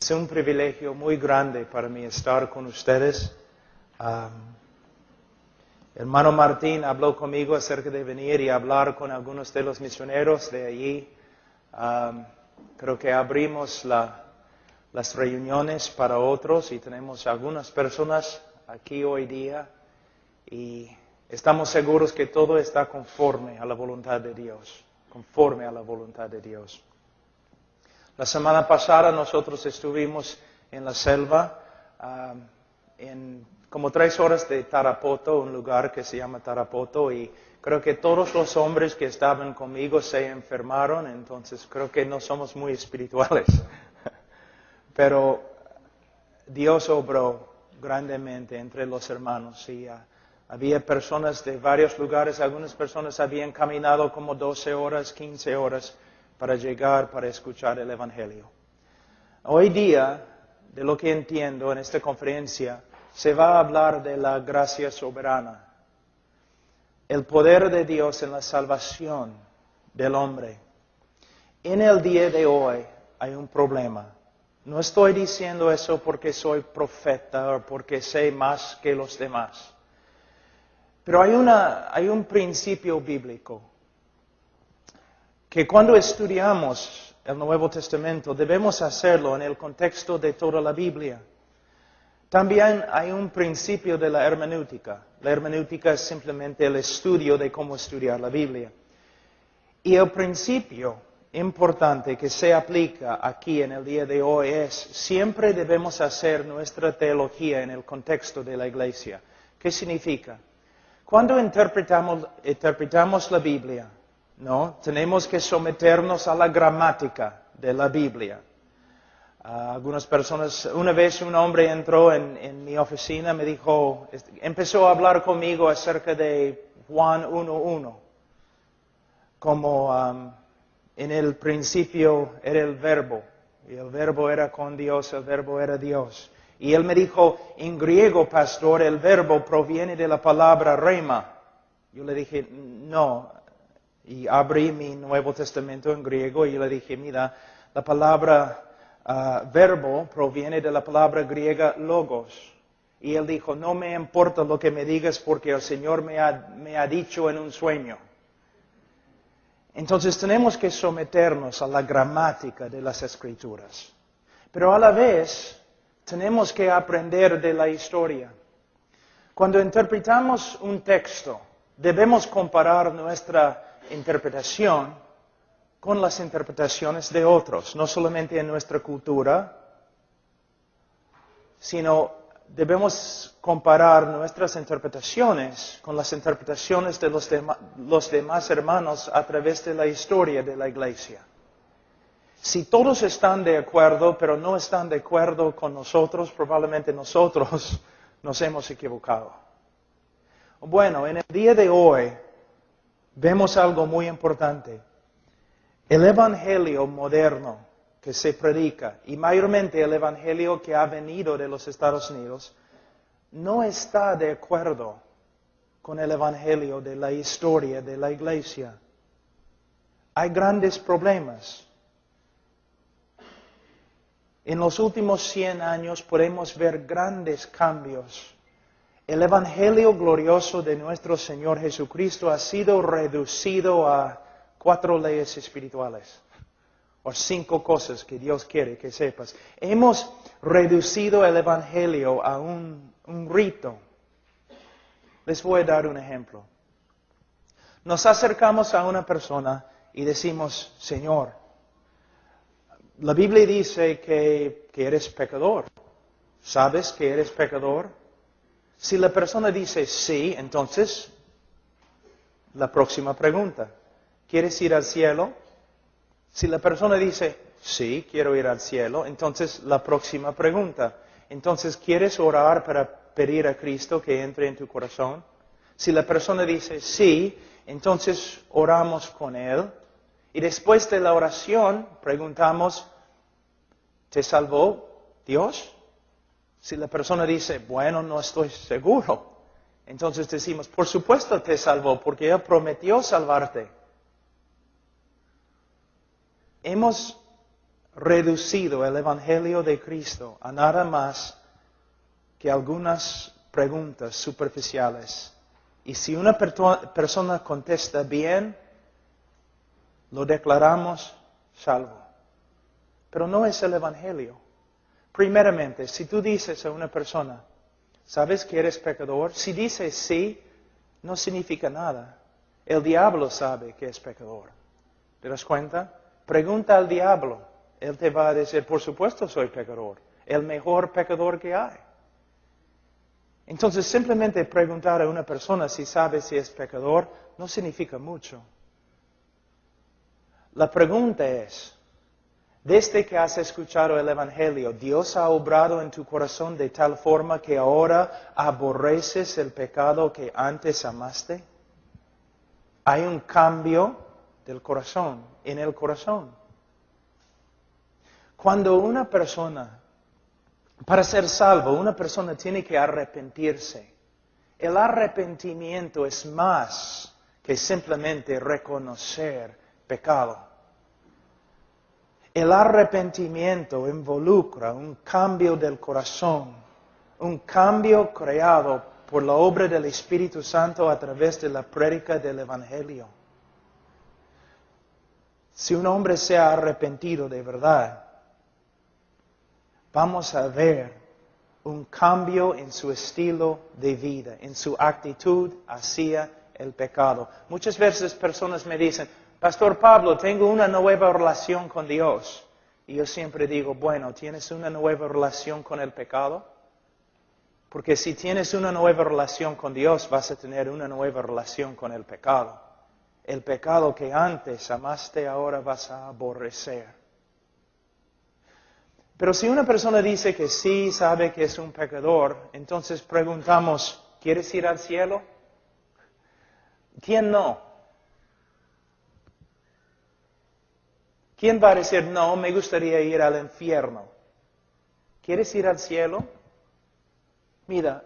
Es un privilegio muy grande para mí estar con ustedes. Hermano Martín habló conmigo acerca de venir y hablar con algunos de los misioneros de allí. Creo que abrimos las reuniones para otros y tenemos algunas personas aquí hoy día y estamos seguros que todo está conforme a la voluntad de Dios, conforme a la voluntad de Dios. La semana pasada nosotros estuvimos en la selva, en como 3 horas de Tarapoto, un lugar que se llama Tarapoto, y creo que todos los hombres que estaban conmigo se enfermaron, entonces creo que no somos muy espirituales. Pero Dios obró grandemente entre los hermanos y había personas de varios lugares, algunas personas habían caminado como 12 horas, 15 horas para llegar, para escuchar el Evangelio. Hoy día, de lo que entiendo en esta conferencia, se va a hablar de la gracia soberana, el poder de Dios en la salvación del hombre. En el día de hoy hay un problema. No estoy diciendo eso porque soy profeta o porque sé más que los demás. Pero hay un principio bíblico que cuando estudiamos el Nuevo Testamento debemos hacerlo en el contexto de toda la Biblia. También hay un principio de la hermenéutica. La hermenéutica es simplemente el estudio de cómo estudiar la Biblia. Y el principio importante que se aplica aquí en el día de hoy es, siempre debemos hacer nuestra teología en el contexto de la iglesia. ¿Qué significa? Cuando interpretamos la Biblia, ¿no? Tenemos que someternos a la gramática de la Biblia. Algunas personas, una vez un hombre entró en mi oficina, me dijo, empezó a hablar conmigo acerca de Juan 1:1, como en el principio era el verbo, y el verbo era con Dios, el verbo era Dios. Y él me dijo, en griego, pastor, el verbo proviene de la palabra rema. Yo le dije, no, y abrí mi Nuevo Testamento en griego y le dije, mira, la palabra verbo proviene de la palabra griega logos. Y él dijo, no me importa lo que me digas porque el Señor me ha dicho en un sueño. Entonces tenemos que someternos a la gramática de las Escrituras. Pero a la vez tenemos que aprender de la historia. Cuando interpretamos un texto, debemos comparar nuestra interpretación con las interpretaciones de otros, no solamente en nuestra cultura, sino debemos comparar nuestras interpretaciones con las interpretaciones de los demás hermanos a través de la historia de la iglesia. Si todos están de acuerdo, pero no están de acuerdo con nosotros, probablemente nosotros nos hemos equivocado. Bueno, en el día de hoy vemos algo muy importante. El evangelio moderno que se predica, y mayormente el evangelio que ha venido de los Estados Unidos, no está de acuerdo con el evangelio de la historia de la iglesia. Hay grandes problemas. En los últimos 100 años podemos ver grandes cambios. El evangelio glorioso de nuestro Señor Jesucristo ha sido reducido a 4 leyes espirituales, o 5 cosas que Dios quiere que sepas. Hemos reducido el Evangelio a un rito. Les voy a dar un ejemplo. Nos acercamos a una persona y decimos, Señor, la Biblia dice que eres pecador. ¿Sabes que eres pecador? Si la persona dice sí, entonces, la próxima pregunta. ¿Quieres ir al cielo? Si la persona dice, sí, quiero ir al cielo, entonces la próxima pregunta. Entonces, ¿quieres orar para pedir a Cristo que entre en tu corazón? Si la persona dice, sí, entonces oramos con Él. Y después de la oración, preguntamos, ¿te salvó Dios? Si la persona dice, bueno, no estoy seguro. Entonces decimos, por supuesto te salvó, porque Él prometió salvarte. Hemos reducido el Evangelio de Cristo a nada más que algunas preguntas superficiales. Y si una persona contesta bien, lo declaramos salvo. Pero no es el Evangelio. Primeramente, si tú dices a una persona, ¿sabes que eres pecador? Si dices sí, no significa nada. El diablo sabe que es pecador. ¿Te das cuenta? Pregunta al diablo. Él te va a decir, por supuesto soy pecador. El mejor pecador que hay. Entonces, simplemente preguntar a una persona si sabe si es pecador no significa mucho. La pregunta es, desde que has escuchado el Evangelio, ¿Dios ha obrado en tu corazón de tal forma que ahora aborreces el pecado que antes amaste? Hay un cambio del corazón, en el corazón. Cuando una persona, para ser salvo, una persona tiene que arrepentirse. El arrepentimiento es más que simplemente reconocer pecado. El arrepentimiento involucra un cambio del corazón, un cambio creado por la obra del Espíritu Santo a través de la prédica del Evangelio. Si un hombre se ha arrepentido de verdad, vamos a ver un cambio en su estilo de vida, en su actitud hacia el pecado. Muchas veces personas me dicen, Pastor Pablo, tengo una nueva relación con Dios. Y yo siempre digo, bueno, ¿tienes una nueva relación con el pecado? Porque si tienes una nueva relación con Dios, vas a tener una nueva relación con el pecado. El pecado que antes amaste, ahora vas a aborrecer. Pero si una persona dice que sí sabe que es un pecador, entonces preguntamos, ¿quieres ir al cielo? ¿Quién no? ¿Quién va a decir, no, me gustaría ir al infierno? ¿Quieres ir al cielo? Mira,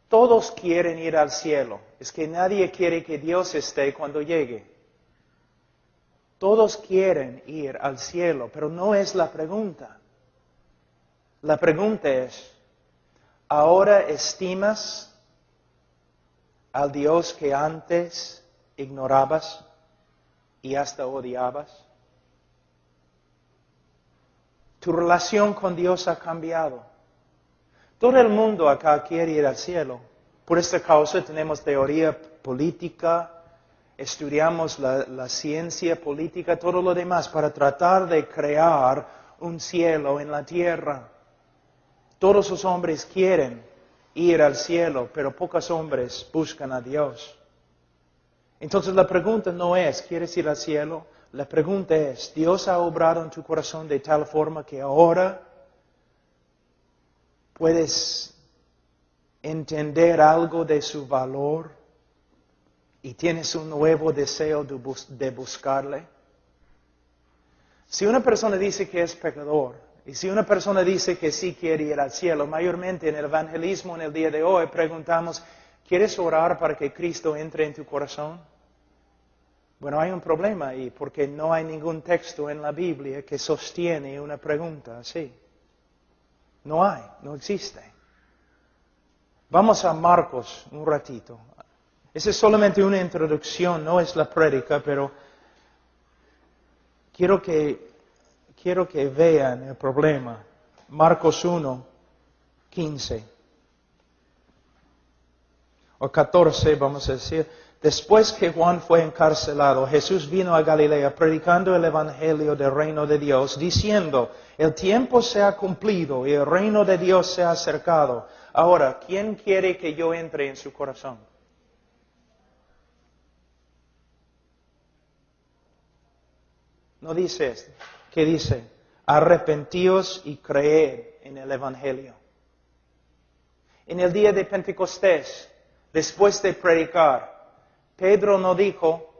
todos quieren ir al cielo. Es que nadie quiere que Dios esté cuando llegue. Todos quieren ir al cielo, pero no es la pregunta. La pregunta es, ¿ahora estimas al Dios que antes ignorabas y hasta odiabas? Tu relación con Dios ha cambiado. Todo el mundo acá quiere ir al cielo. Por esta causa tenemos teoría política, estudiamos la ciencia política, todo lo demás, para tratar de crear un cielo en la tierra. Todos los hombres quieren ir al cielo, pero pocos hombres buscan a Dios. Entonces la pregunta no es, ¿quieres ir al cielo? La pregunta es, ¿Dios ha obrado en tu corazón de tal forma que ahora puedes entender algo de su valor y tienes un nuevo deseo de buscarle? Si una persona dice que es pecador y si una persona dice que sí quiere ir al cielo, mayormente en el evangelismo en el día de hoy preguntamos, ¿quieres orar para que Cristo entre en tu corazón? Bueno, hay un problema ahí, porque no hay ningún texto en la Biblia que sostiene una pregunta así. No hay, no existe. Vamos a Marcos un ratito. Esa es solamente una introducción, no es la prédica, pero quiero que vean el problema. Marcos 1, 15. O 14, vamos a decir. Después que Juan fue encarcelado, Jesús vino a Galilea predicando el evangelio del reino de Dios, diciendo, el tiempo se ha cumplido y el reino de Dios se ha acercado. Ahora, ¿quién quiere que yo entre en su corazón? No dice esto. ¿Qué dice? Arrepentíos y creed en el evangelio. En el día de Pentecostés, después de predicar, Pedro no dijo,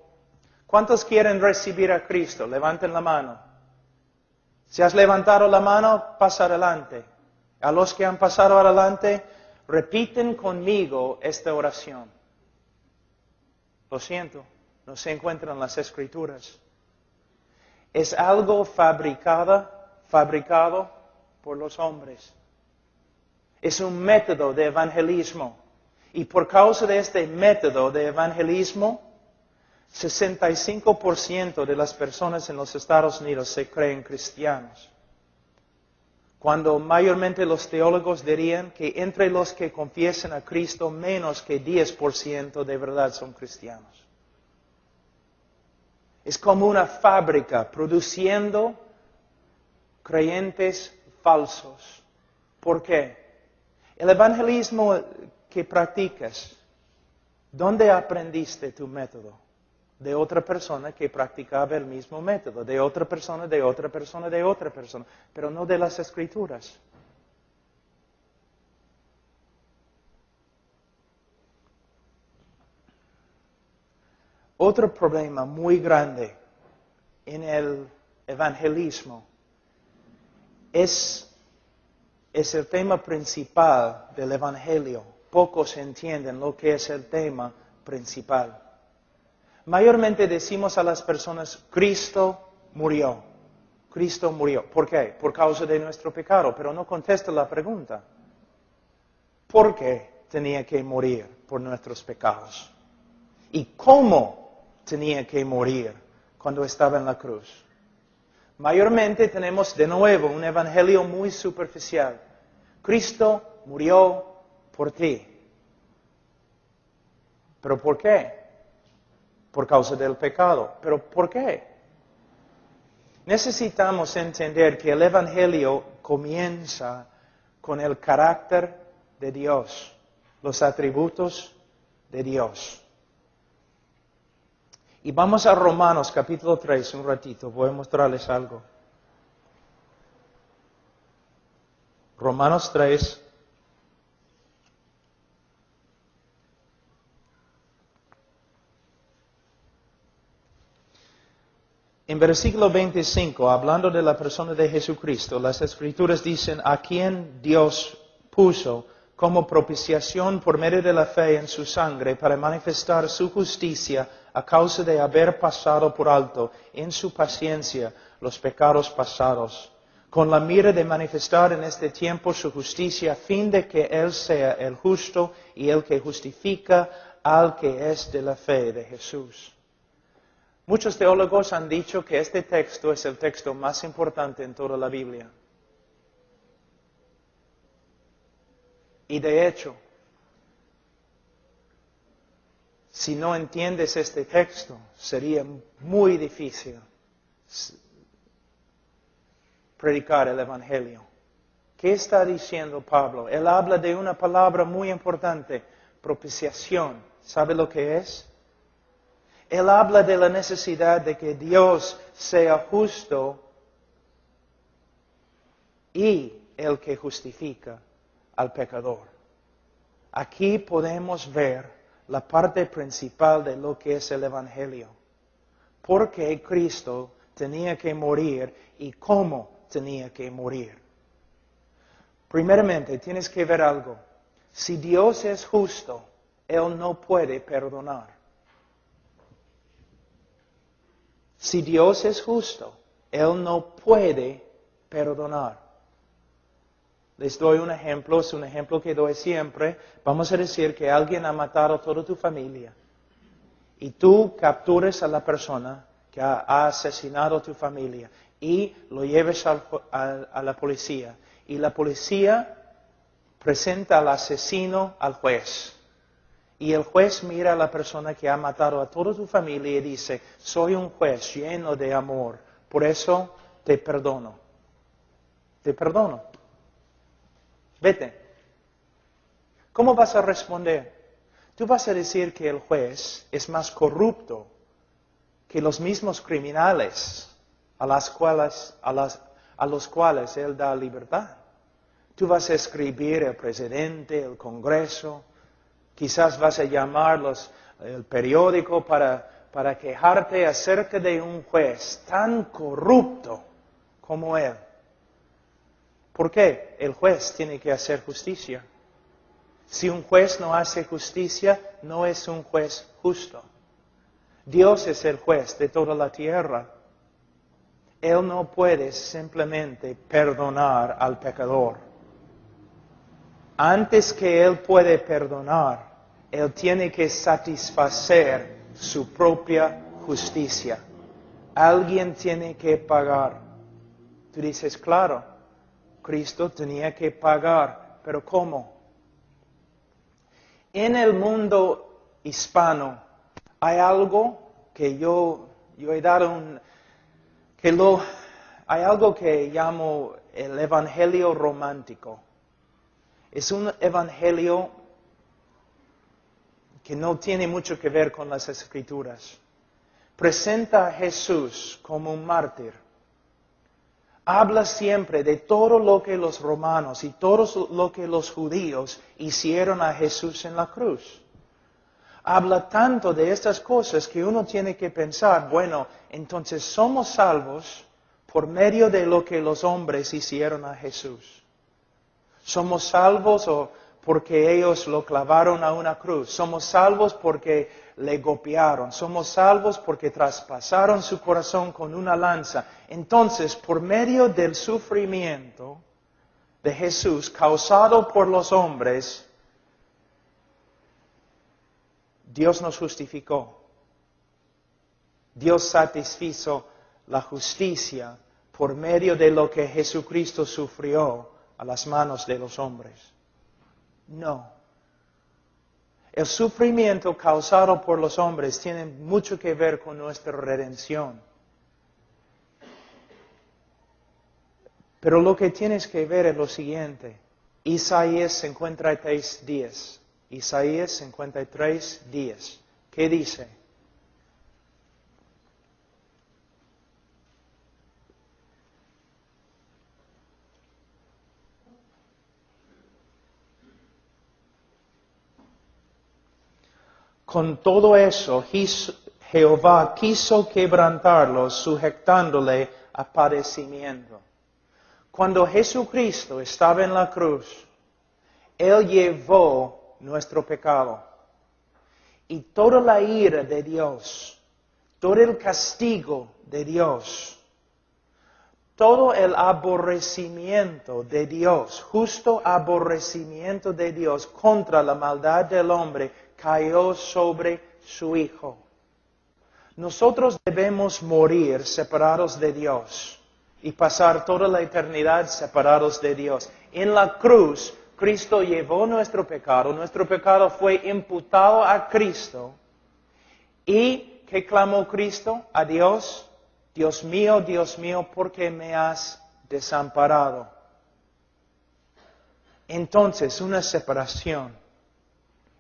¿cuántos quieren recibir a Cristo? Levanten la mano. Si has levantado la mano, pasa adelante. A los que han pasado adelante, repiten conmigo esta oración. Lo siento, no se encuentran en las Escrituras. Es algo fabricado fabricado por los hombres. Es un método de evangelismo. Y por causa de este método de evangelismo, 65% de las personas en los Estados Unidos se creen cristianos. Cuando mayormente los teólogos dirían que entre los que confiesan a Cristo, menos que 10% de verdad son cristianos. Es como una fábrica produciendo creyentes falsos. ¿Por qué? El evangelismo que practicas, ¿dónde aprendiste tu método? De otra persona que practicaba el mismo método, de otra persona, de otra persona, de otra persona, pero no de las Escrituras. Otro problema muy grande en el evangelismo es el tema principal del evangelio. Pocos entienden lo que es el tema principal. Mayormente decimos a las personas, Cristo murió. Cristo murió. ¿Por qué? Por causa de nuestro pecado. Pero no contesta la pregunta. ¿Por qué tenía que morir por nuestros pecados? ¿Y cómo tenía que morir cuando estaba en la cruz? Mayormente tenemos de nuevo un evangelio muy superficial. Cristo murió por ti. ¿Pero por qué? Por causa del pecado. ¿Pero por qué? Necesitamos entender que el evangelio comienza con el carácter de Dios, los atributos de Dios. Y vamos a Romanos capítulo 3 un ratito, voy a mostrarles algo. Romanos 3. En versículo 25, hablando de la persona de Jesucristo, las Escrituras dicen, a quien Dios puso como propiciación por medio de la fe en su sangre para manifestar su justicia a causa de haber pasado por alto en su paciencia los pecados pasados, con la mira de manifestar en este tiempo su justicia a fin de que Él sea el justo y el que justifica al que es de la fe de Jesús. Muchos teólogos han dicho que este texto es el texto más importante en toda la Biblia. Y de hecho, si no entiendes este texto, sería muy difícil predicar el Evangelio. ¿Qué está diciendo Pablo? Él habla de una palabra muy importante, propiciación. ¿Sabe lo que es? Él habla de la necesidad de que Dios sea justo y el que justifica al pecador. Aquí podemos ver la parte principal de lo que es el Evangelio. ¿Por qué Cristo tenía que morir y cómo tenía que morir? Primeramente, tienes que ver algo. Si Dios es justo, Él no puede perdonar. Si Dios es justo, Él no puede perdonar. Les doy un ejemplo, es un ejemplo que doy siempre. Vamos a decir que alguien ha matado a toda tu familia y tú capturas a la persona que ha asesinado a tu familia y lo lleves a la policía. Y la policía presenta al asesino al juez. Y el juez mira a la persona que ha matado a toda tu familia y dice, soy un juez lleno de amor, por eso te perdono. Te perdono. Vete. ¿Cómo vas a responder? Tú vas a decir que el juez es más corrupto que los mismos criminales a los cuales él da libertad. Tú vas a escribir al presidente, el Congreso, quizás vas a llamar el periódico para quejarte acerca de un juez tan corrupto como él. ¿Por qué? El juez tiene que hacer justicia. Si un juez no hace justicia, no es un juez justo. Dios es el juez de toda la tierra. Él no puede simplemente perdonar al pecador. Antes que Él puede perdonar, Él tiene que satisfacer su propia justicia. Alguien tiene que pagar. Tú dices, claro, Cristo tenía que pagar, pero ¿cómo? En el mundo hispano hay algo que yo he dado hay algo que llamo el evangelio romántico. Es un evangelio que no tiene mucho que ver con las Escrituras. Presenta a Jesús como un mártir. Habla siempre de todo lo que los romanos y todo lo que los judíos hicieron a Jesús en la cruz. Habla tanto de estas cosas que uno tiene que pensar, bueno, entonces somos salvos por medio de lo que los hombres hicieron a Jesús. Somos salvos porque ellos lo clavaron a una cruz. Somos salvos porque le golpearon. Somos salvos porque traspasaron su corazón con una lanza. Entonces, por medio del sufrimiento de Jesús causado por los hombres, Dios nos justificó. Dios satisfizo la justicia por medio de lo que Jesucristo sufrió a las manos de los hombres. No. El sufrimiento causado por los hombres tiene mucho que ver con nuestra redención. Pero lo que tienes que ver es lo siguiente. Isaías 53:10. Isaías 53:10. ¿Qué dice? Con todo eso, Jehová quiso quebrantarlo, sujetándole a padecimiento. Cuando Jesucristo estaba en la cruz, Él llevó nuestro pecado. Y toda la ira de Dios, todo el castigo de Dios, todo el aborrecimiento de Dios, justo aborrecimiento de Dios contra la maldad del hombre, cayó sobre su Hijo. Nosotros debemos morir separados de Dios y pasar toda la eternidad separados de Dios. En la cruz, Cristo llevó nuestro pecado fue imputado a Cristo. ¿Y qué clamó Cristo a Dios? Dios mío, ¿por qué me has desamparado? Entonces, una separación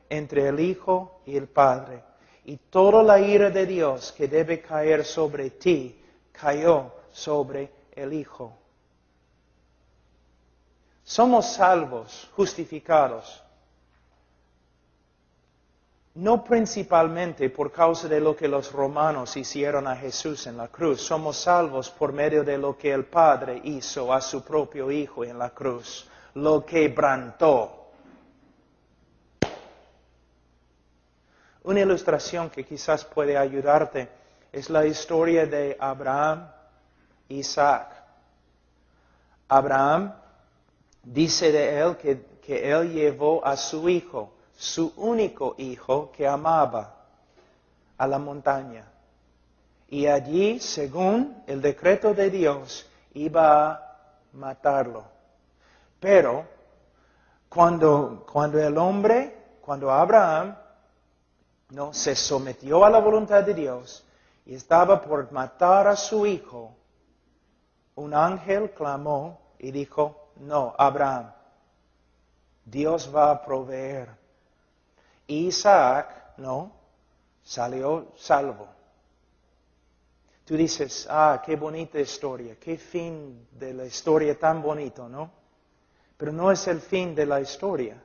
entre el Hijo y el Padre. Y toda la ira de Dios que debe caer sobre ti, cayó sobre el Hijo. Somos salvos, justificados, no principalmente por causa de lo que los romanos hicieron a Jesús en la cruz. Somos salvos por medio de lo que el Padre hizo a su propio Hijo en la cruz. Lo quebrantó. Una ilustración que quizás puede ayudarte es la historia de Abraham e Isaac. Abraham dice de él que él llevó a su hijo, su único hijo que amaba, a la montaña. Y allí, según el decreto de Dios, iba a matarlo. Pero cuando Abraham se sometió a la voluntad de Dios y estaba por matar a su hijo, un ángel clamó y dijo, no, Abraham, Dios va a proveer. Isaac, salió salvo. Tú dices, qué bonita historia, qué fin de la historia tan bonito, ¿no? Pero no es el fin de la historia.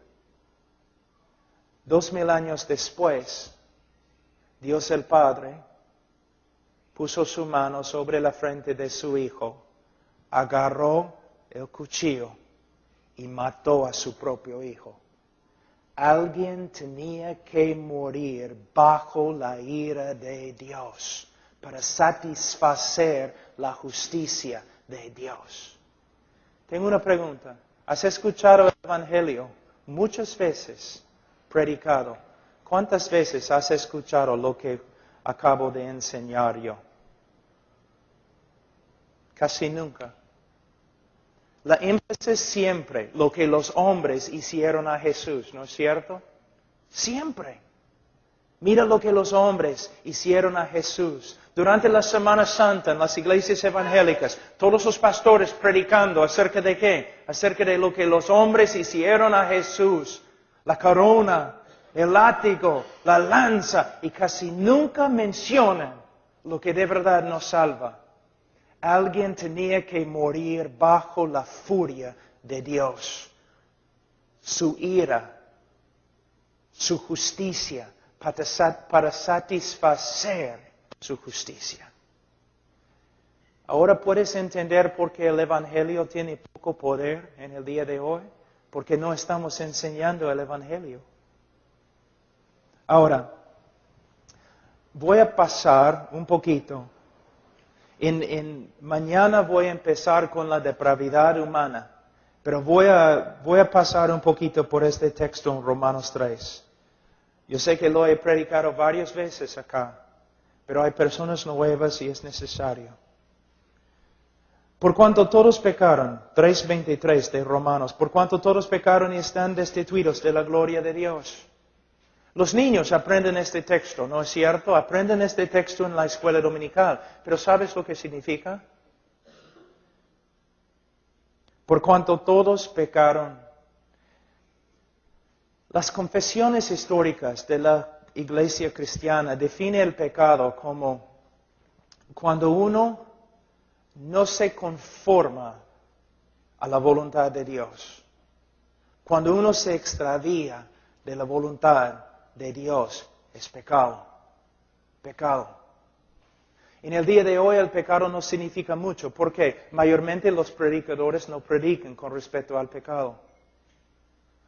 2000 años después, Dios el Padre puso su mano sobre la frente de su hijo, agarró el cuchillo y mató a su propio hijo. Alguien tenía que morir bajo la ira de Dios para satisfacer la justicia de Dios. Tengo una pregunta. ¿Has escuchado el Evangelio muchas veces predicado? ¿Cuántas veces has escuchado lo que acabo de enseñar yo? Casi nunca. La énfasis siempre, lo que los hombres hicieron a Jesús, ¿no es cierto? Siempre. Mira lo que los hombres hicieron a Jesús. Durante la Semana Santa en las iglesias evangélicas, todos los pastores predicando acerca de qué? Acerca de lo que los hombres hicieron a Jesús. La corona, el látigo, la lanza, y casi nunca mencionan lo que de verdad nos salva. Alguien tenía que morir bajo la furia de Dios. Su ira, su justicia, para satisfacer su justicia. Ahora puedes entender por qué el Evangelio tiene poco poder en el día de hoy, porque no estamos enseñando el Evangelio. Ahora, voy a pasar un poquito. Mañana voy a empezar con la depravidad humana, pero voy a pasar un poquito por este texto en Romanos 3. Yo sé que lo he predicado varias veces acá, pero hay personas nuevas y es necesario. Por cuanto todos pecaron, 3:23 de Romanos, por cuanto todos pecaron y están destituidos de la gloria de Dios. Los niños aprenden este texto, ¿no es cierto? Aprenden este texto en la escuela dominical, pero ¿sabes lo que significa? Por cuanto todos pecaron. Las confesiones históricas de la Iglesia cristiana definen el pecado como cuando uno no se conforma a la voluntad de Dios. Cuando uno se extravía de la voluntad de Dios, es pecado. Pecado. En el día de hoy el pecado no significa mucho, porque mayormente los predicadores no predican con respecto al pecado.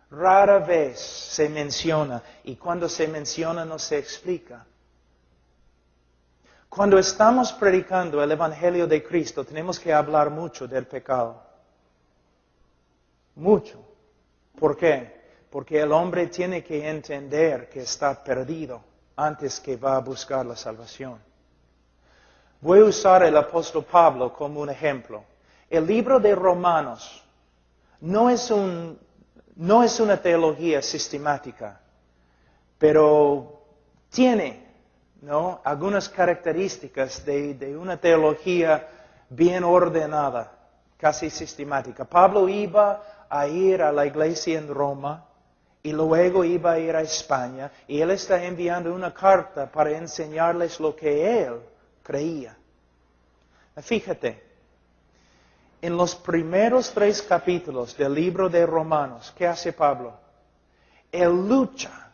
Rara vez se menciona, y cuando se menciona no se explica. Cuando estamos predicando el Evangelio de Cristo, tenemos que hablar mucho del pecado. Mucho. ¿Por qué? Porque el hombre tiene que entender que está perdido antes que va a buscar la salvación. Voy a usar el apóstol Pablo como un ejemplo. El libro de Romanos no es una teología sistemática, pero tiene, ¿no?, algunas características de una teología bien ordenada, casi sistemática. Pablo iba a ir a la iglesia en Roma y luego iba a ir a España y él está enviando una carta para enseñarles lo que él creía. Fíjate. En los primeros 3 capítulos del libro de Romanos, ¿qué hace Pablo? Él lucha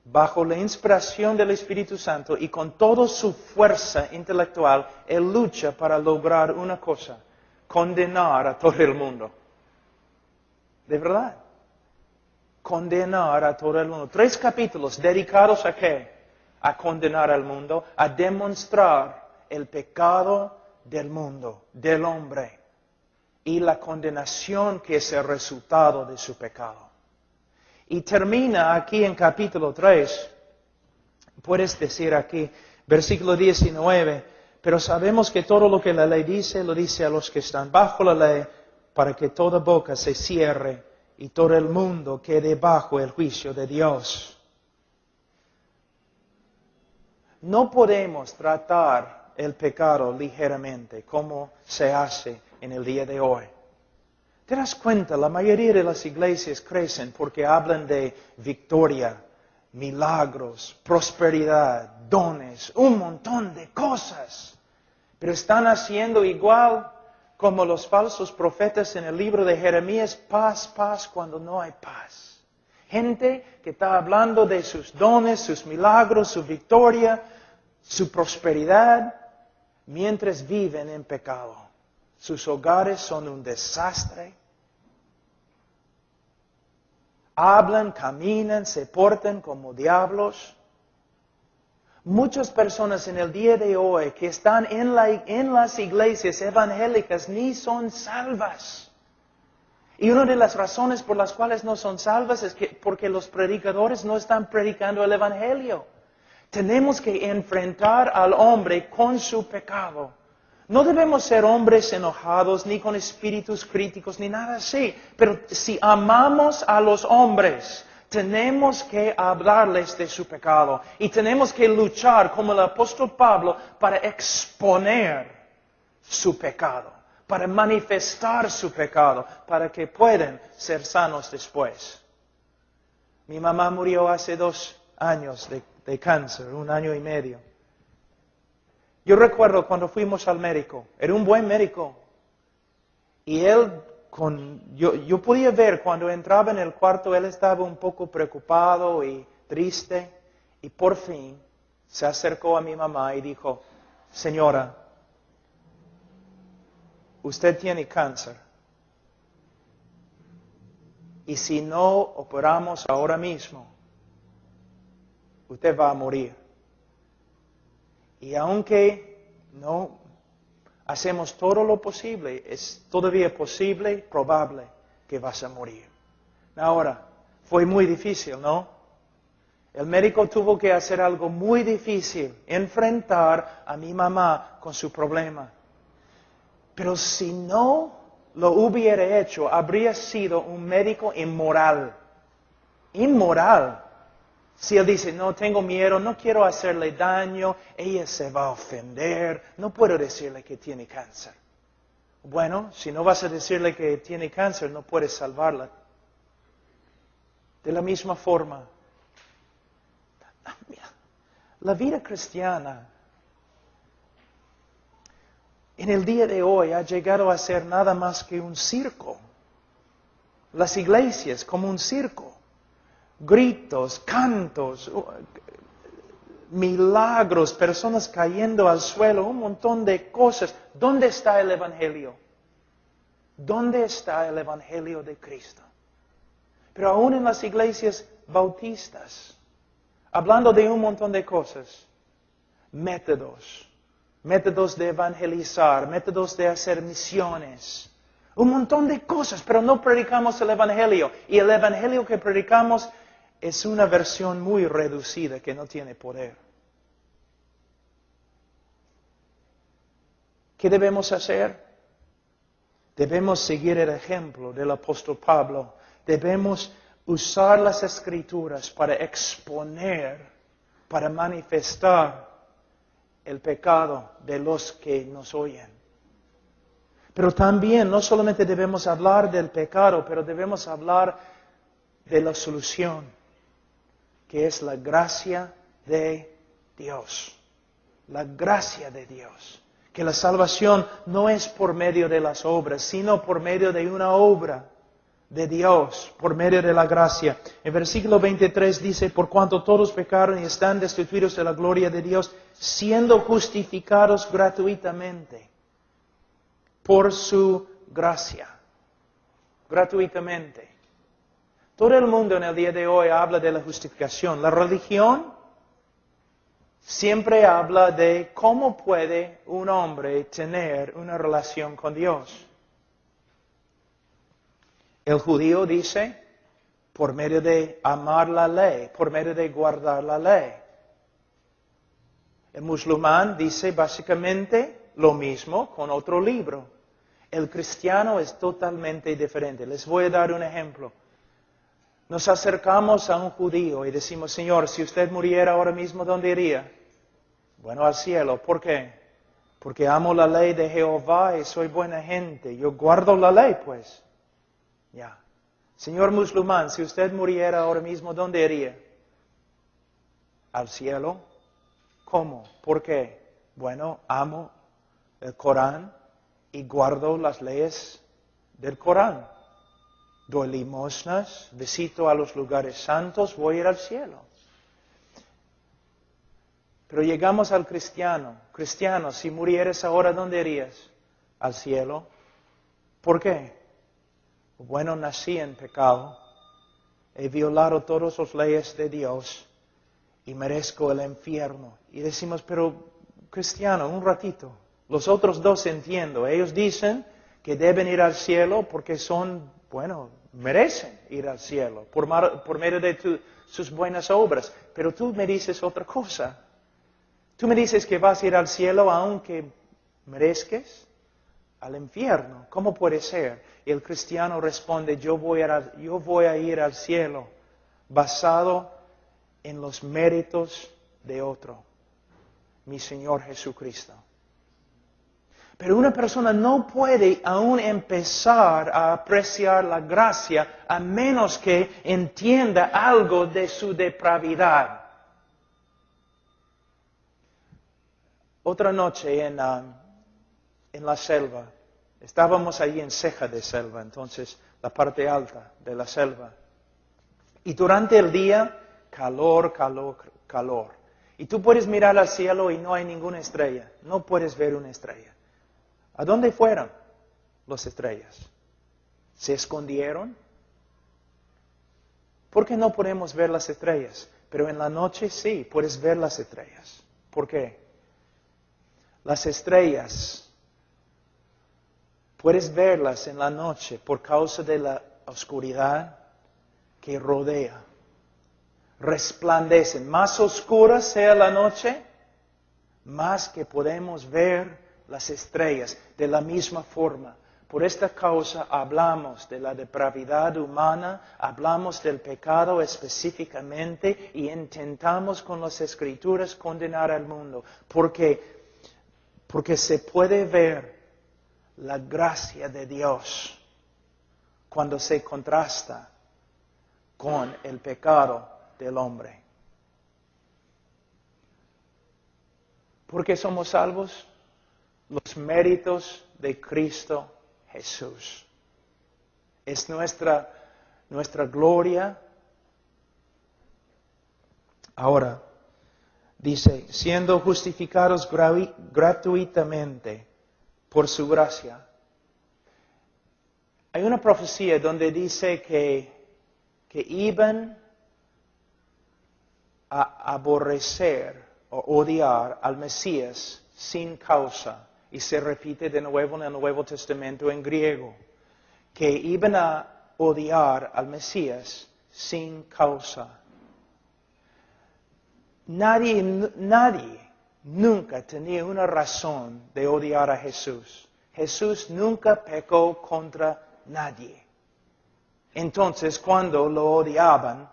bajo la inspiración del Espíritu Santo y con toda su fuerza intelectual, él lucha para lograr una cosa: condenar a todo el mundo. ¿De verdad? Condenar a todo el mundo. 3 capítulos dedicados ¿a qué? A condenar al mundo, a demostrar el pecado del mundo, del hombre, y la condenación que es el resultado de su pecado. Y termina aquí en capítulo 3, puedes decir aquí, versículo 19, pero sabemos que todo lo que la ley dice, lo dice a los que están bajo la ley, para que toda boca se cierre y todo el mundo quede bajo el juicio de Dios. No podemos tratar el pecado ligeramente, como se hace en el día de hoy. ¿Te das cuenta? La mayoría de las iglesias crecen porque hablan de victoria, milagros, prosperidad, dones, un montón de cosas. Pero están haciendo igual como los falsos profetas en el libro de Jeremías: paz, paz, cuando no hay paz. Gente que está hablando de sus dones, sus milagros, su victoria, su prosperidad, mientras viven en pecado. Sus hogares son un desastre. Hablan, caminan, se portan como diablos. Muchas personas en el día de hoy que están en las iglesias evangélicas ni son salvas. Y una de las razones por las cuales no son salvas es porque los predicadores no están predicando el evangelio. Tenemos que enfrentar al hombre con su pecado. No debemos ser hombres enojados, ni con espíritus críticos, ni nada así. Pero si amamos a los hombres, tenemos que hablarles de su pecado. Y tenemos que luchar, como el apóstol Pablo, para exponer su pecado, para manifestar su pecado, para que puedan ser sanos después. Mi mamá murió hace 2 años de cáncer, 1 año y medio. Yo recuerdo cuando fuimos al médico, era un buen médico, y él, yo podía ver cuando entraba en el cuarto, él estaba un poco preocupado y triste, y por fin se acercó a mi mamá y dijo, señora, usted tiene cáncer, y si no operamos ahora mismo, usted va a morir. Y aunque no hacemos todo lo posible, es todavía posible, probable que vas a morir. Ahora, fue muy difícil, ¿no? El médico tuvo que hacer algo muy difícil, enfrentar a mi mamá con su problema. Pero si no lo hubiera hecho, habría sido un médico inmoral. Inmoral. Si él dice, no, tengo miedo, no quiero hacerle daño, ella se va a ofender, no puedo decirle que tiene cáncer. Bueno, si no vas a decirle que tiene cáncer, no puedes salvarla. De la misma forma, la vida cristiana en el día de hoy ha llegado a ser nada más que un circo. Las iglesias como un circo. Gritos, cantos, milagros, personas cayendo al suelo, un montón de cosas. ¿Dónde está el Evangelio? ¿Dónde está el Evangelio de Cristo? Pero aún en las iglesias bautistas, hablando de un montón de cosas, métodos de evangelizar, métodos de hacer misiones, un montón de cosas, pero no predicamos el Evangelio. Y el Evangelio que predicamos es una versión muy reducida que no tiene poder. ¿Qué debemos hacer? Debemos seguir el ejemplo del apóstol Pablo. Debemos usar las Escrituras para exponer, para manifestar el pecado de los que nos oyen. Pero también no solamente debemos hablar del pecado, pero debemos hablar de la solución, que es la gracia de Dios. La gracia de Dios. Que la salvación no es por medio de las obras, sino por medio de una obra de Dios, por medio de la gracia. En versículo 23 dice, por cuanto todos pecaron y están destituidos de la gloria de Dios, siendo justificados gratuitamente por su gracia. Gratuitamente. Todo el mundo en el día de hoy habla de la justificación. La religión siempre habla de cómo puede un hombre tener una relación con Dios. El judío dice, por medio de amar la ley, por medio de guardar la ley. El musulmán dice básicamente lo mismo con otro libro. El cristiano es totalmente diferente. Les voy a dar un ejemplo. Nos acercamos a un judío y decimos, Señor, si usted muriera ahora mismo, ¿dónde iría? Bueno, al cielo. ¿Por qué? Porque amo la ley de Jehová y soy buena gente. Yo guardo la ley, pues. Ya. Señor musulmán, si usted muriera ahora mismo, ¿dónde iría? Al cielo. ¿Cómo? ¿Por qué? Bueno, amo el Corán y guardo las leyes del Corán. Doy limosnas, visito a los lugares santos, voy a ir al cielo. Pero llegamos al cristiano. Cristiano, si murieras ahora, ¿dónde irías? Al cielo. ¿Por qué? Bueno, nací en pecado, he violado todas las leyes de Dios y merezco el infierno. Y decimos, pero cristiano, un ratito. Los otros dos entiendo. Ellos dicen que deben ir al cielo porque son, bueno, merecen ir al cielo por medio de sus buenas obras. Pero tú me dices otra cosa. Tú me dices que vas a ir al cielo aunque merezcas al infierno. ¿Cómo puede ser? Y el cristiano responde, yo voy a ir al cielo basado en los méritos de otro, mi Señor Jesucristo. Pero una persona no puede aún empezar a apreciar la gracia a menos que entienda algo de su depravidad. Otra noche en la selva, estábamos allí en ceja de selva, entonces la parte alta de la selva. Y durante el día, calor, calor, calor. Y tú puedes mirar al cielo y no hay ninguna estrella, no puedes ver una estrella. ¿A dónde fueron las estrellas? ¿Se escondieron? ¿Por qué no podemos ver las estrellas? Pero en la noche sí, puedes ver las estrellas. ¿Por qué? Las estrellas, puedes verlas en la noche por causa de la oscuridad que rodea. Resplandecen. Más oscura sea la noche, más que podemos ver las estrellas de la misma forma. Por esta causa hablamos de la depravidad humana, hablamos del pecado específicamente y intentamos con las Escrituras condenar al mundo. Porque se puede ver la gracia de Dios cuando se contrasta con el pecado del hombre. ¿Por qué somos salvos? Los méritos de Cristo Jesús. Es nuestra gloria. Ahora, dice, siendo justificados gratuitamente por su gracia. Hay una profecía donde dice que iban a aborrecer o odiar al Mesías sin causa. Y se repite de nuevo en el Nuevo Testamento en griego. Que iban a odiar al Mesías sin causa. Nadie nunca tenía una razón de odiar a Jesús. Jesús nunca pecó contra nadie. Entonces, cuando lo odiaban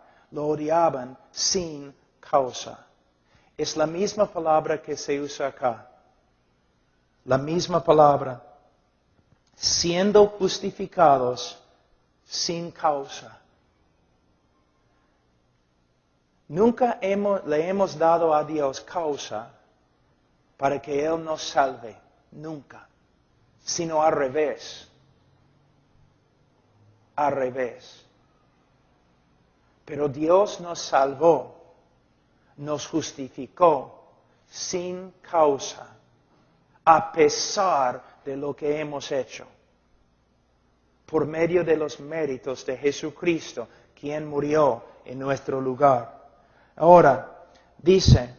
sin causa. Es la misma palabra que se usa acá. La misma palabra. Siendo justificados sin causa. Nunca le hemos dado a Dios causa para que Él nos salve. Nunca. Sino al revés. Al revés. Pero Dios nos salvó, nos justificó sin causa, a pesar de lo que hemos hecho, por medio de los méritos de Jesucristo, quien murió en nuestro lugar. Ahora, dice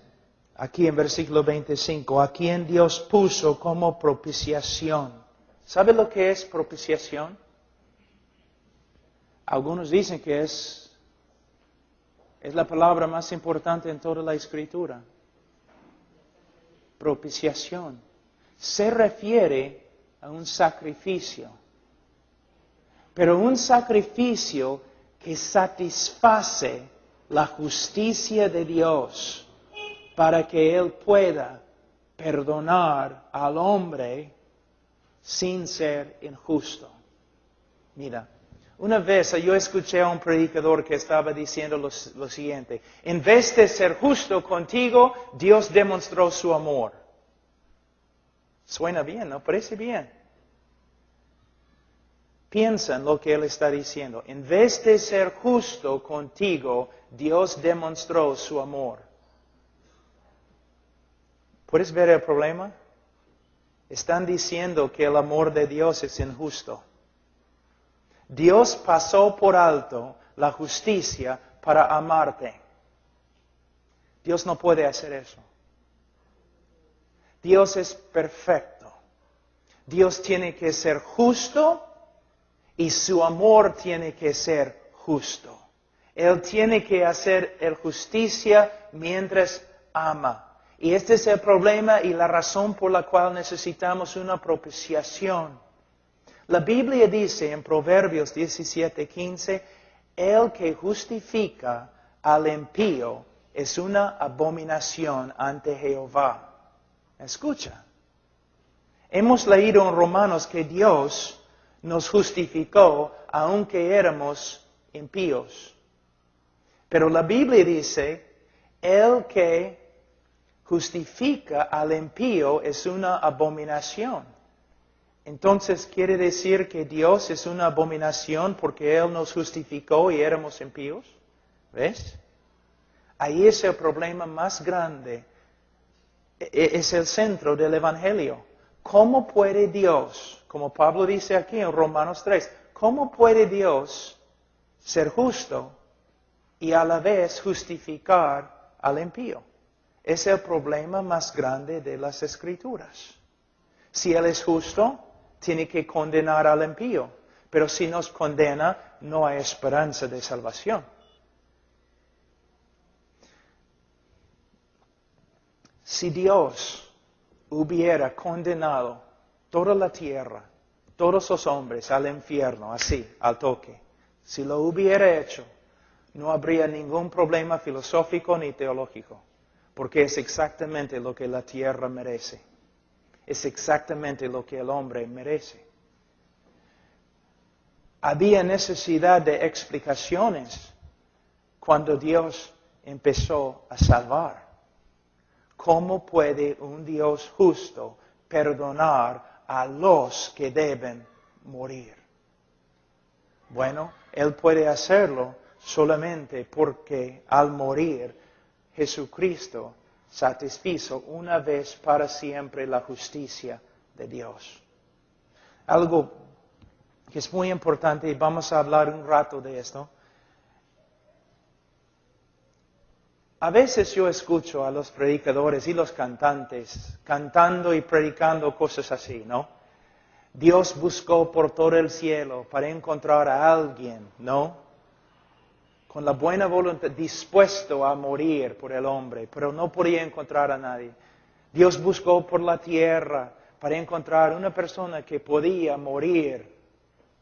aquí en versículo 25, a quien Dios puso como propiciación. ¿Sabe lo que es propiciación? Algunos dicen que es la palabra más importante en toda la Escritura. Propiciación. Se refiere a un sacrificio. Pero un sacrificio que satisface la justicia de Dios para que Él pueda perdonar al hombre sin ser injusto. Mira. Una vez yo escuché a un predicador que estaba diciendo lo siguiente. En vez de ser justo contigo, Dios demostró su amor. Suena bien, ¿no? Parece bien. Piensa en lo que él está diciendo. En vez de ser justo contigo, Dios demostró su amor. ¿Puedes ver el problema? Están diciendo que el amor de Dios es injusto. Dios pasó por alto la justicia para amarte. Dios no puede hacer eso. Dios es perfecto. Dios tiene que ser justo y su amor tiene que ser justo. Él tiene que hacer el justicia mientras ama. Y este es el problema y la razón por la cual necesitamos una propiciación. La Biblia dice en Proverbios 17:15, el que justifica al impío es una abominación ante Jehová. Escucha. Hemos leído en Romanos que Dios nos justificó aunque éramos impíos. Pero la Biblia dice, el que justifica al impío es una abominación. Entonces, ¿quiere decir que Dios es una abominación porque Él nos justificó y éramos impíos? ¿Ves? Ahí es el problema más grande. Es el centro del Evangelio. ¿Cómo puede Dios, como Pablo dice aquí en Romanos 3, cómo puede Dios ser justo y a la vez justificar al impío? Es el problema más grande de las Escrituras. Si Él es justo, tiene que condenar al impío. Pero si nos condena, no hay esperanza de salvación. Si Dios hubiera condenado toda la tierra, todos los hombres al infierno, así, al toque, si lo hubiera hecho, no habría ningún problema filosófico ni teológico, porque es exactamente lo que la tierra merece. Es exactamente lo que el hombre merece. Había necesidad de explicaciones cuando Dios empezó a salvar. ¿Cómo puede un Dios justo perdonar a los que deben morir? Bueno, Él puede hacerlo solamente porque al morir Jesucristo satisfizo una vez para siempre la justicia de Dios. Algo que es muy importante y vamos a hablar un rato de esto. A veces yo escucho a los predicadores y los cantantes cantando y predicando cosas así, ¿no? Dios buscó por todo el cielo para encontrar a alguien, ¿no? Con la buena voluntad, dispuesto a morir por el hombre, pero no podía encontrar a nadie. Dios buscó por la tierra para encontrar una persona que podía morir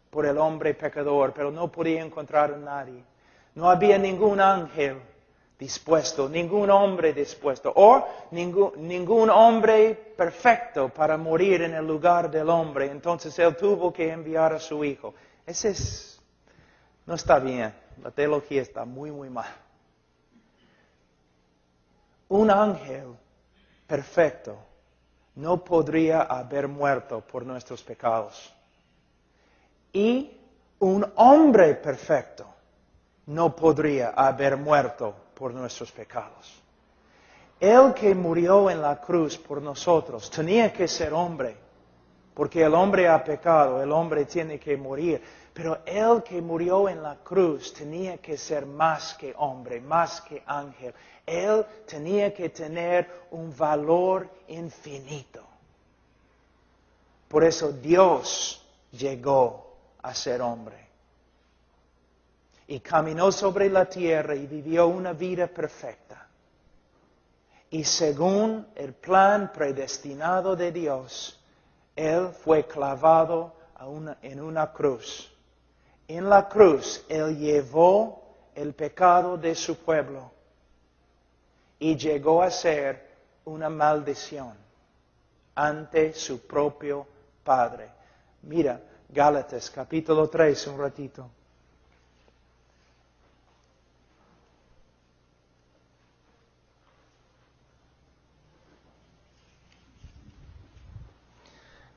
por el hombre pecador, pero no podía encontrar a nadie. No había ningún ángel dispuesto, ningún hombre dispuesto, o ningún hombre perfecto para morir en el lugar del hombre. Entonces Él tuvo que enviar a su Hijo. No está bien. La teología está muy, muy mal. Un ángel perfecto no podría haber muerto por nuestros pecados. Y un hombre perfecto no podría haber muerto por nuestros pecados. El que murió en la cruz por nosotros tenía que ser hombre, porque el hombre ha pecado, el hombre tiene que morir. Pero el que murió en la cruz tenía que ser más que hombre, más que ángel. Él tenía que tener un valor infinito. Por eso Dios llegó a ser hombre. Y caminó sobre la tierra y vivió una vida perfecta. Y según el plan predestinado de Dios, Él fue clavado en una cruz. En la cruz, Él llevó el pecado de su pueblo y llegó a ser una maldición ante su propio Padre. Mira, Gálatas capítulo 3, un ratito.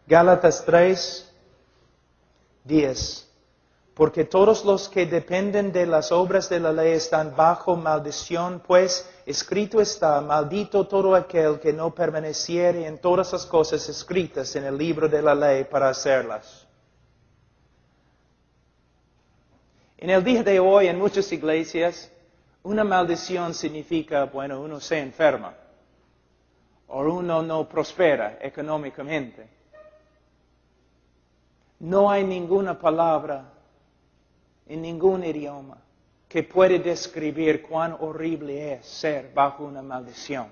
Gálatas 3, 10. Porque todos los que dependen de las obras de la ley están bajo maldición, pues escrito está, maldito todo aquel que no permaneciere en todas las cosas escritas en el libro de la ley para hacerlas. En el día de hoy, en muchas iglesias, Una maldición significa, bueno, uno se enferma o uno no prospera económicamente. No hay ninguna palabra en ningún idioma que puede describir cuán horrible es ser bajo una maldición.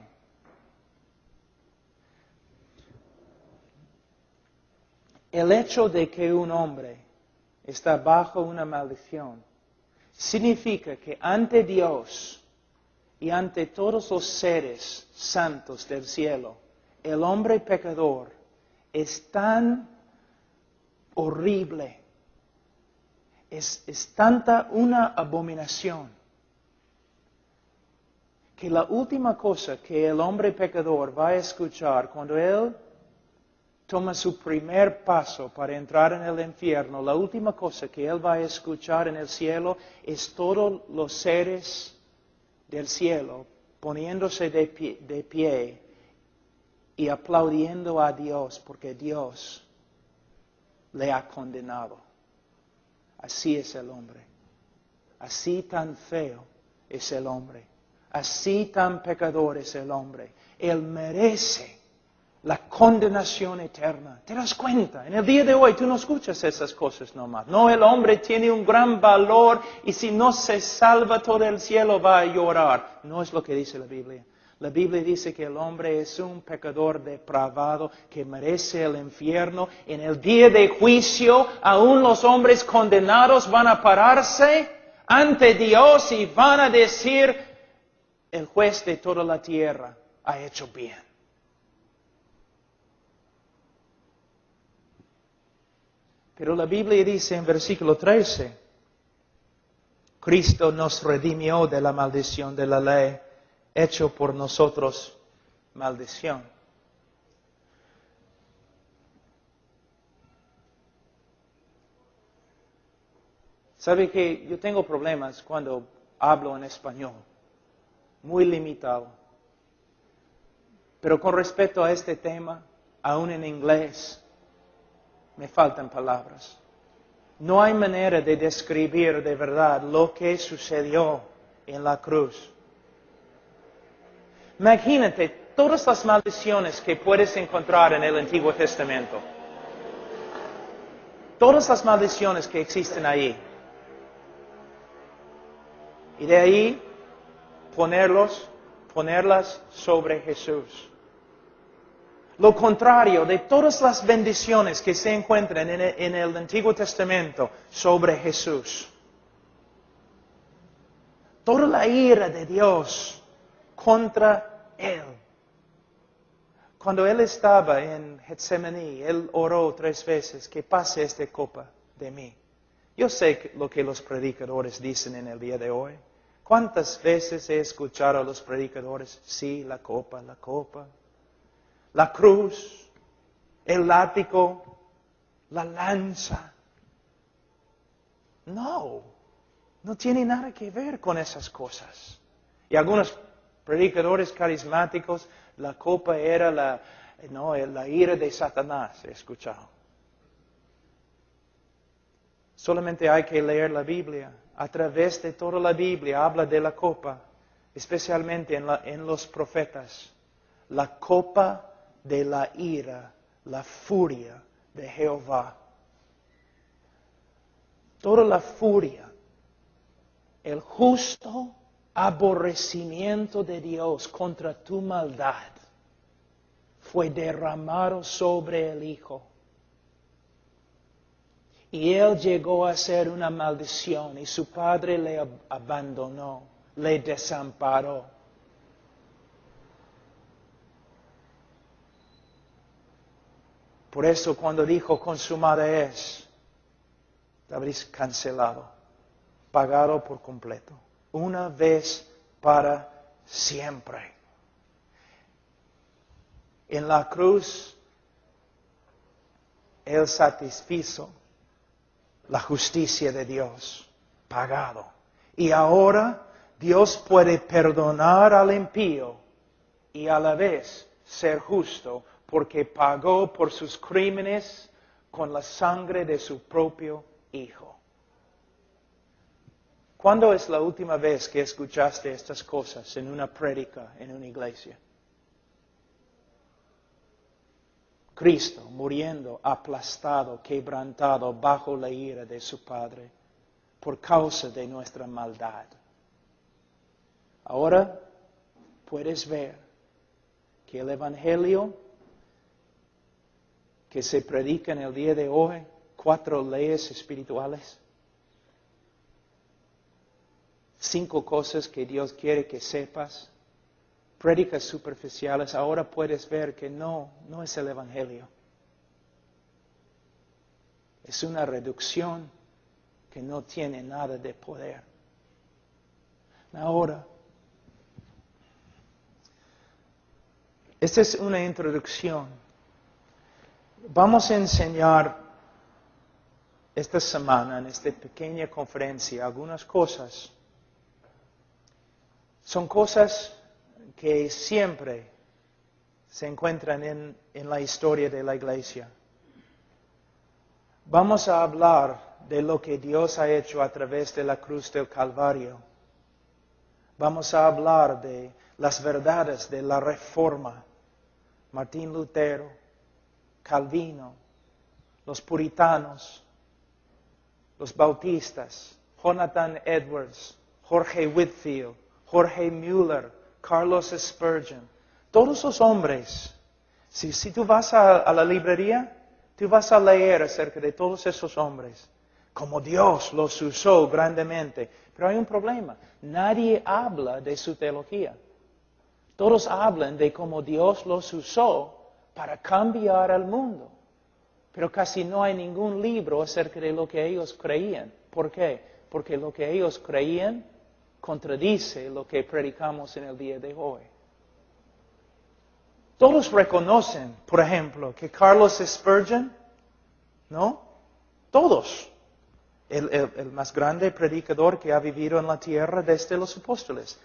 El hecho de que un hombre está bajo una maldición significa que ante Dios y ante todos los seres santos del cielo, el hombre pecador es tan horrible, es tanta una abominación, que la última cosa que el hombre pecador va a escuchar cuando él toma su primer paso para entrar en el infierno, la última cosa que él va a escuchar en el cielo es todos los seres del cielo poniéndose de pie y aplaudiendo a Dios porque Dios le ha condenado. Así es el hombre. Así tan feo es el hombre. Así tan pecador es el hombre. Él merece la condenación eterna. ¿Te das cuenta? En el día de hoy tú no escuchas esas cosas nomás. No, el hombre tiene un gran valor y si no se salva todo el cielo va a llorar. No es lo que dice la Biblia. La Biblia dice que el hombre es un pecador depravado que merece el infierno. En el día de juicio, aún los hombres condenados van a pararse ante Dios y van a decir, el juez de toda la tierra ha hecho bien. Pero la Biblia dice en versículo 13, Cristo nos redimió de la maldición de la ley, hecho por nosotros maldición. ¿Sabe que yo tengo problemas cuando hablo en español? Muy limitado. Pero con respecto a este tema, aún en inglés, me faltan palabras. No hay manera de describir de verdad lo que sucedió en la cruz. Imagínate todas las maldiciones que puedes encontrar en el Antiguo Testamento. Todas las maldiciones que existen ahí. Y de ahí ponerlas sobre Jesús. Lo contrario de todas las bendiciones que se encuentran en el Antiguo Testamento sobre Jesús. Toda la ira de Dios contra Él. Cuando Él estaba en Getsemaní, Él oró 3 veces, que pase esta copa de mí. Yo sé lo que los predicadores dicen en el día de hoy. ¿Cuántas veces he escuchado a los predicadores? Sí, la copa. La cruz, el látigo, la lanza. No tiene nada que ver con esas cosas. Y algunos predicadores carismáticos, la copa era la ira de Satanás, he escuchado. Solamente hay que leer la Biblia. A través de toda la Biblia habla de la copa, especialmente en los profetas. La copa de la ira, la furia de Jehová. Toda la furia, el justo aborrecimiento de Dios contra tu maldad fue derramado sobre el Hijo. Y Él llegó a ser una maldición y su Padre le abandonó, le desamparó. Por eso cuando dijo consumada es, la habréis cancelado, pagado por completo, una vez para siempre. En la cruz, Él satisfizo la justicia de Dios, pagado. Y ahora Dios puede perdonar al impío y a la vez ser justo, porque pagó por sus crímenes con la sangre de su propio Hijo. ¿Cuándo es la última vez que escuchaste estas cosas en una prédica, en una iglesia? Cristo muriendo, aplastado, quebrantado bajo la ira de su Padre por causa de nuestra maldad. Ahora puedes ver que el Evangelio que se predica en el día de hoy, 4 leyes espirituales, 5 cosas que Dios quiere que sepas, prédicas superficiales, ahora puedes ver que no es el Evangelio. Es una reducción que no tiene nada de poder. Ahora, esta es una introducción. Vamos a enseñar esta semana en esta pequeña conferencia algunas cosas. Son cosas que siempre se encuentran en la historia de la iglesia. Vamos a hablar de lo que Dios ha hecho a través de la cruz del Calvario. Vamos a hablar de las verdades de la Reforma. Martín Lutero, Calvino, los puritanos, los bautistas, Jonathan Edwards, Jorge Whitfield, Jorge Mueller, Carlos Spurgeon, todos esos hombres. Si tú vas a la librería, tú vas a leer acerca de todos esos hombres, como Dios los usó grandemente. Pero hay un problema, nadie habla de su teología. Todos hablan de cómo Dios los usó para cambiar al mundo. Pero casi no hay ningún libro acerca de lo que ellos creían. ¿Por qué? Porque lo que ellos creían contradice lo que predicamos en el día de hoy. Todos reconocen, por ejemplo, que Carlos Spurgeon, ¿no? Todos. El más grande predicador que ha vivido en la tierra desde los apóstoles.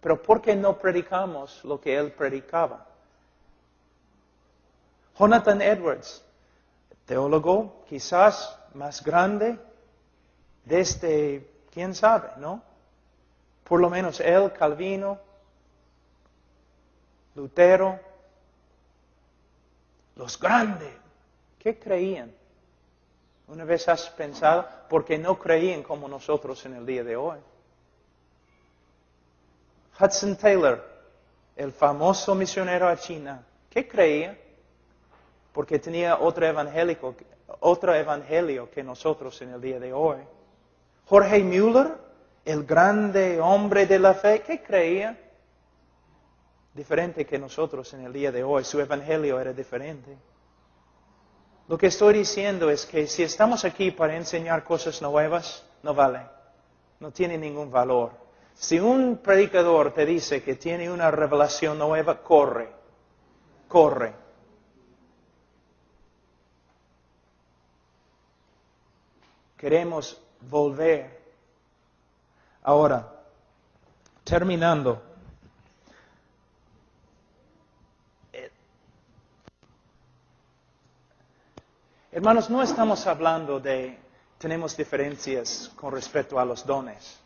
Pero ¿por qué no predicamos lo que él predicaba? Jonathan Edwards, teólogo quizás más grande desde, quién sabe, ¿no? Por lo menos él, Calvino, Lutero, los grandes, ¿qué creían? ¿Una vez has pensado? Porque no creían como nosotros en el día de hoy. Hudson Taylor, el famoso misionero a China, ¿qué creía? Porque tenía otro evangelio que nosotros en el día de hoy. Jorge Mueller, el grande hombre de la fe, ¿qué creía? Diferente que nosotros en el día de hoy, su evangelio era diferente. Lo que estoy diciendo es que si estamos aquí para enseñar cosas nuevas, no vale, no tiene ningún valor. Si un predicador te dice que tiene una revelación nueva, corre. Queremos volver. Ahora, terminando. Hermanos, no estamos hablando de tenemos diferencias con respecto a los dones.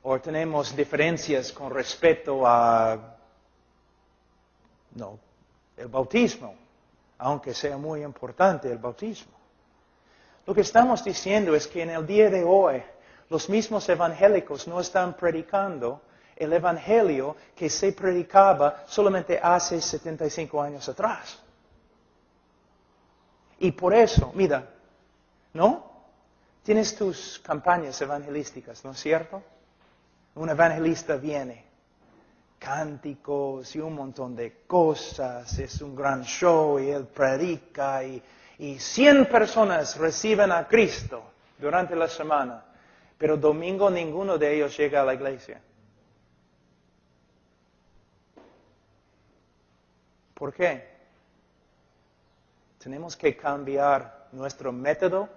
O tenemos diferencias con respecto a el bautismo, aunque sea muy importante el bautismo. Lo que estamos diciendo es que en el día de hoy, los mismos evangélicos no están predicando el evangelio que se predicaba solamente hace 75 años atrás. Y por eso, mira, ¿no? Tienes tus campañas evangelísticas, ¿no es cierto? Un evangelista viene, cánticos y un montón de cosas, es un gran show y él predica y 100 personas reciben a Cristo durante la semana, pero domingo ninguno de ellos llega a la iglesia. ¿Por qué? Tenemos que cambiar nuestro método.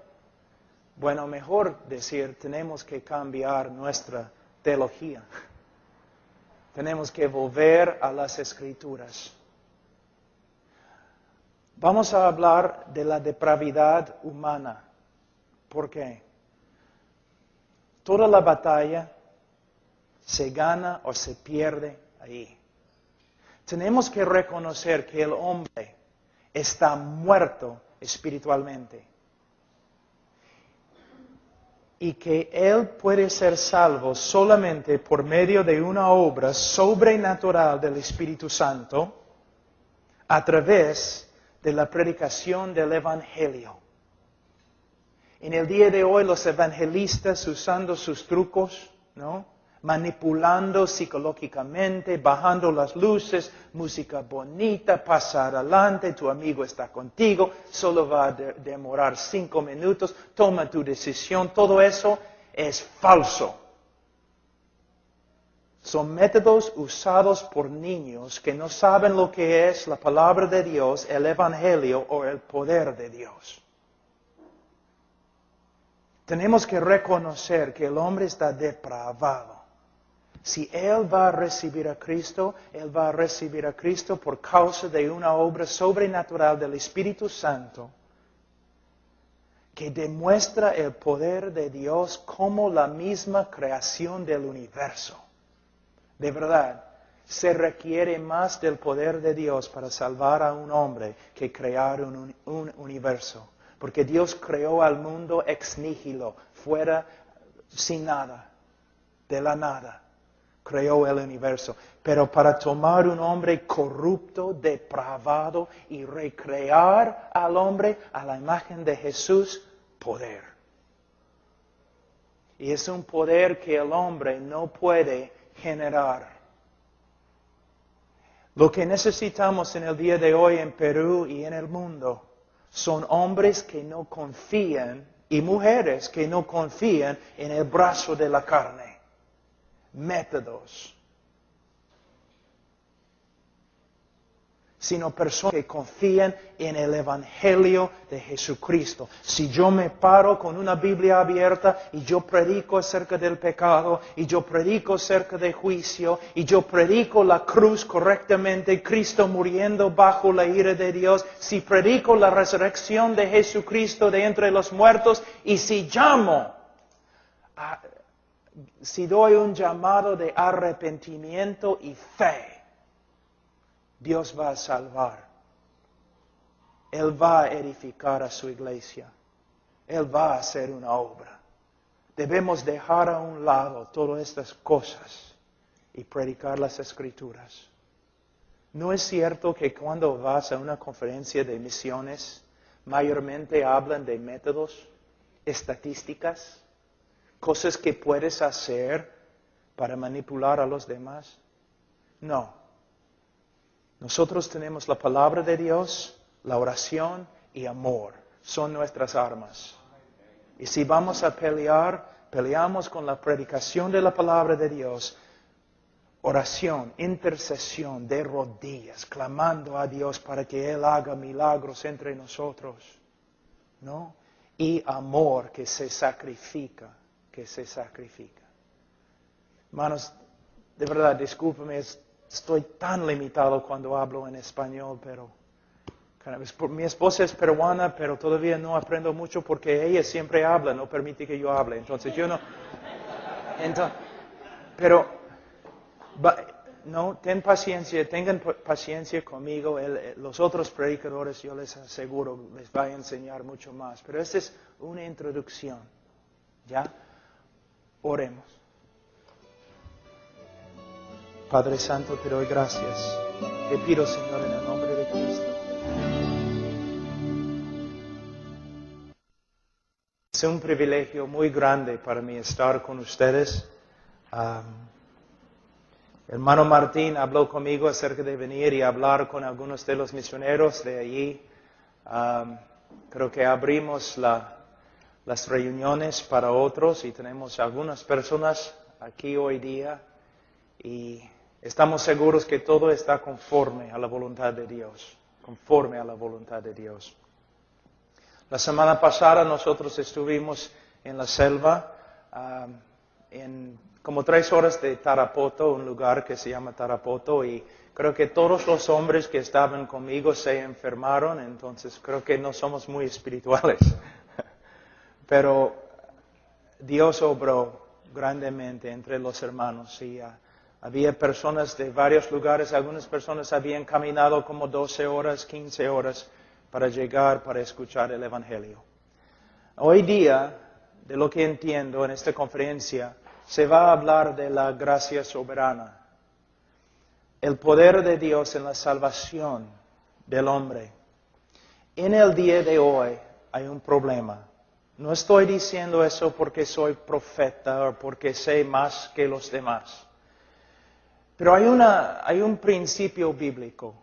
Bueno, mejor decir, tenemos que cambiar nuestra teología. Tenemos que volver a las Escrituras. Vamos a hablar de la depravidad humana. ¿Por qué? Toda la batalla se gana o se pierde ahí. Tenemos que reconocer que el hombre está muerto espiritualmente y que él puede ser salvo solamente por medio de una obra sobrenatural del Espíritu Santo a través de la predicación del Evangelio. En el día de hoy los evangelistas usando sus trucos, ¿no? Manipulando psicológicamente, bajando las luces, música bonita, pasa adelante, tu amigo está contigo, solo va a demorar 5 minutos, toma tu decisión, todo eso es falso. Son métodos usados por niños que no saben lo que es la palabra de Dios, el Evangelio o el poder de Dios. Tenemos que reconocer que el hombre está depravado. Si él va a recibir a Cristo, él va a recibir a Cristo por causa de una obra sobrenatural del Espíritu Santo que demuestra el poder de Dios como la misma creación del universo. De verdad, se requiere más del poder de Dios para salvar a un hombre que crear un universo. Porque Dios creó al mundo ex nihilo, fuera, sin nada, de la nada. Creó el universo. Pero para tomar un hombre corrupto, depravado y recrear al hombre a la imagen de Jesús, poder. Y es un poder que el hombre no puede generar. Lo que necesitamos en el día de hoy en Perú y en el mundo son hombres que no confían y mujeres que no confían en el brazo de la carne. Métodos. Sino personas que confían en el Evangelio de Jesucristo. Si yo me paro con una Biblia abierta y yo predico acerca del pecado, y yo predico acerca del juicio, y yo predico la cruz correctamente, Cristo muriendo bajo la ira de Dios, si predico la resurrección de Jesucristo de entre los muertos, y si si doy un llamado de arrepentimiento y fe, Dios va a salvar. Él va a edificar a su iglesia. Él va a hacer una obra. Debemos dejar a un lado todas estas cosas y predicar las Escrituras. ¿No es cierto que cuando vas a una conferencia de misiones, mayormente hablan de métodos, estadísticas, cosas que puedes hacer para manipular a los demás? No. Nosotros tenemos la palabra de Dios, la oración y amor. Son nuestras armas. Y si vamos a pelear, peleamos con la predicación de la palabra de Dios. Oración, intercesión de rodillas, clamando a Dios para que Él haga milagros entre nosotros. ¿No? Y amor que se sacrifica, Hermanos, de verdad, discúlpeme, estoy tan limitado cuando hablo en español, pero mi esposa es peruana, pero todavía no aprendo mucho porque ella siempre habla, no permite que yo hable. Entonces yo no. Pero no, tengan paciencia conmigo. Los otros predicadores, yo les aseguro, les va a enseñar mucho más. Pero esta es una introducción. ¿Ya? Oremos. Padre Santo, te doy gracias. Te pido, Señor, en el nombre de Cristo. Es un privilegio muy grande para mí estar con ustedes. Hermano Martín habló conmigo acerca de venir y hablar con algunos de los misioneros de allí. Creo que abrimos las reuniones para otros y tenemos algunas personas aquí hoy día y estamos seguros que todo está conforme a la voluntad de Dios, conforme a la voluntad de Dios. La semana pasada nosotros estuvimos en la selva, en como 3 horas de Tarapoto, un lugar que se llama Tarapoto, y creo que todos los hombres que estaban conmigo se enfermaron, entonces creo que no somos muy espirituales. Pero Dios obró grandemente entre los hermanos y había personas de varios lugares, algunas personas habían caminado como 12 horas, 15 horas para llegar, para escuchar el Evangelio. Hoy día, de lo que entiendo en esta conferencia, se va a hablar de la gracia soberana, el poder de Dios en la salvación del hombre. En el día de hoy hay un problema. No estoy diciendo eso porque soy profeta o porque sé más que los demás. Pero hay un principio bíblico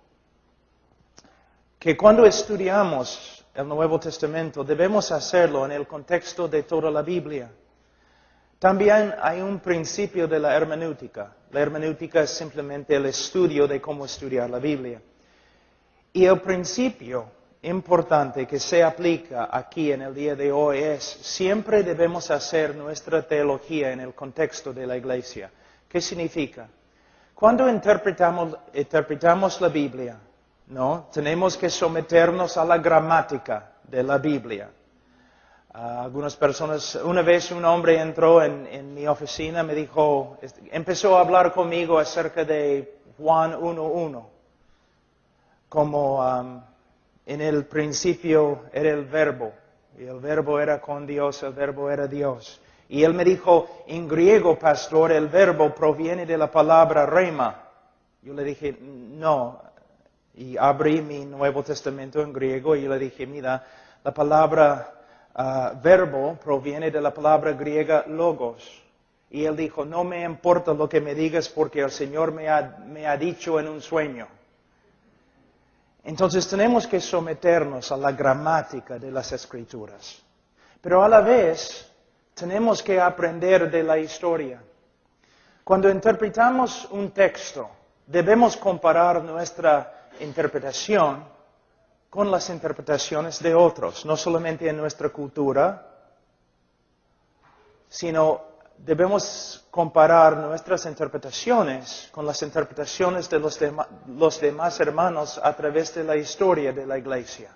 que cuando estudiamos el Nuevo Testamento debemos hacerlo en el contexto de toda la Biblia. También hay un principio de la hermenéutica. La hermenéutica es simplemente el estudio de cómo estudiar la Biblia. Y el principio importante que se aplica aquí en el día de hoy es, siempre debemos hacer nuestra teología en el contexto de la Iglesia. ¿Qué significa? Cuando interpretamos la Biblia, ¿no? Tenemos que someternos a la gramática de la Biblia. Algunas personas, una vez un hombre entró en mi oficina, me dijo, empezó a hablar conmigo acerca de Juan 1:1, como en el principio era el verbo, y el verbo era con Dios, el verbo era Dios. Y él me dijo, en griego, pastor, el verbo proviene de la palabra rema. Yo le dije, no. Y abrí mi Nuevo Testamento en griego y le dije, mira, la palabra verbo proviene de la palabra griega logos. Y él dijo, no me importa lo que me digas porque el Señor me ha dicho en un sueño. Entonces tenemos que someternos a la gramática de las Escrituras. Pero a la vez tenemos que aprender de la historia. Cuando interpretamos un texto, debemos comparar nuestra interpretación con las interpretaciones de otros, no solamente en nuestra cultura, sino debemos comparar nuestras interpretaciones con las interpretaciones de los demás hermanos a través de la historia de la Iglesia.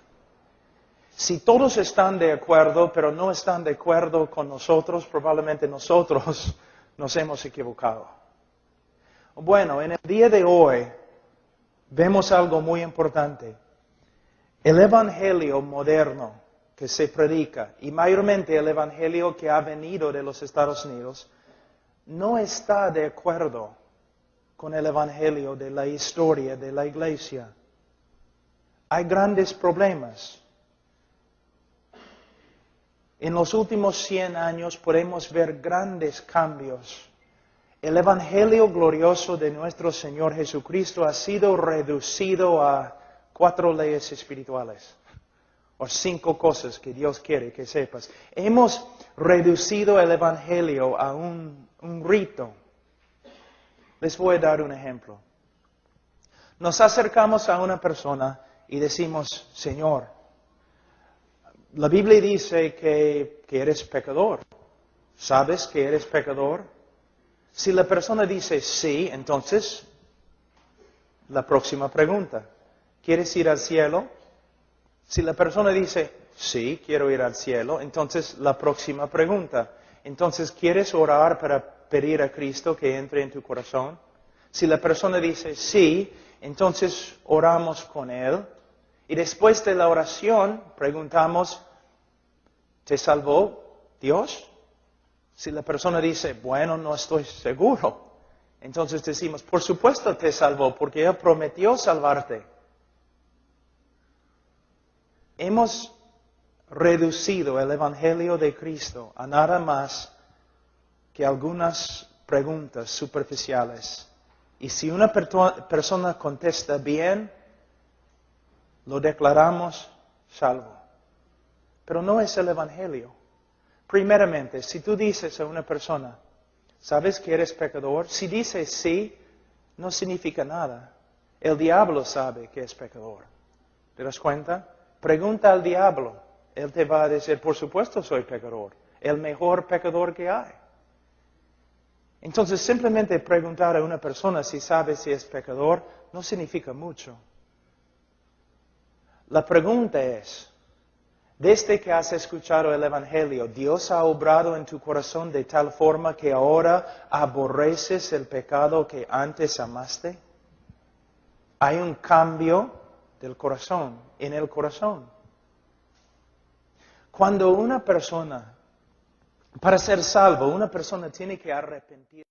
Si todos están de acuerdo, pero no están de acuerdo con nosotros, probablemente nosotros nos hemos equivocado. Bueno, en el día de hoy vemos algo muy importante. El Evangelio moderno que se predica, y mayormente el Evangelio que ha venido de los Estados Unidos, no está de acuerdo con el Evangelio de la historia de la Iglesia. Hay grandes problemas. En los últimos 100 años podemos ver grandes cambios. El Evangelio glorioso de nuestro Señor Jesucristo ha sido reducido a 4 leyes espirituales, o 5 cosas que Dios quiere que sepas. Hemos reducido el Evangelio a un rito. Les voy a dar un ejemplo. Nos acercamos a una persona y decimos, Señor, la Biblia dice que eres pecador. ¿Sabes que eres pecador? Si la persona dice sí, entonces, la próxima pregunta, ¿quieres ir al cielo? Si la persona dice sí, quiero ir al cielo, entonces la próxima pregunta, entonces, ¿quieres orar para pedir a Cristo que entre en tu corazón? Si la persona dice sí, entonces oramos con él. Y después de la oración preguntamos, ¿te salvó Dios? Si la persona dice, bueno, no estoy seguro, entonces decimos, por supuesto te salvó, porque Él prometió salvarte. Hemos reducido el Evangelio de Cristo a nada más que algunas preguntas superficiales. Y si una persona contesta bien, lo declaramos salvo. Pero no es el Evangelio. Primeramente, si tú dices a una persona, ¿sabes que eres pecador? Si dices sí, no significa nada. El diablo sabe que es pecador. ¿Te das cuenta? Pregunta al diablo. Él te va a decir, por supuesto soy pecador. El mejor pecador que hay. Entonces, simplemente preguntar a una persona si sabe si es pecador no significa mucho. La pregunta es, Desde que has escuchado el Evangelio, Dios ha obrado en tu corazón de tal forma que ahora aborreces el pecado que antes amaste. Hay un cambio del corazón, en el corazón. Cuando una persona, para ser salvo, una persona tiene que arrepentir.